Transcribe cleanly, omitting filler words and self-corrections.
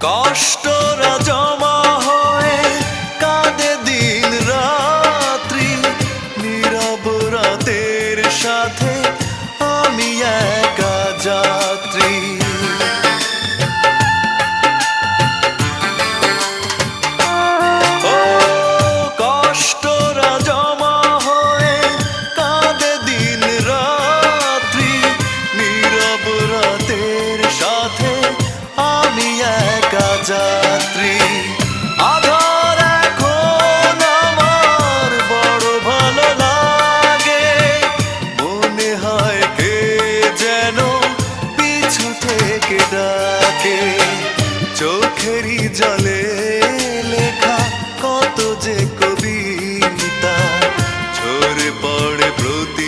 কষ্টরা জমা হয়ে কাঁদে দিন রাত্রি, নীরব রাতের সাথে আমি একা যাত্রী। ও কষ্টরা জমা হয়ে কাঁদে দিন রাত্রি, নীরব রাতের সাথে আমি একা যাত্রী। আধার এখন আমার বড় ভালো লাগে, মনে হয় কে যেন পিছু থেকে ডাকে। চোখেরই জলে লেখা কত যে কবিতা ঝরে পড়ে প্রতি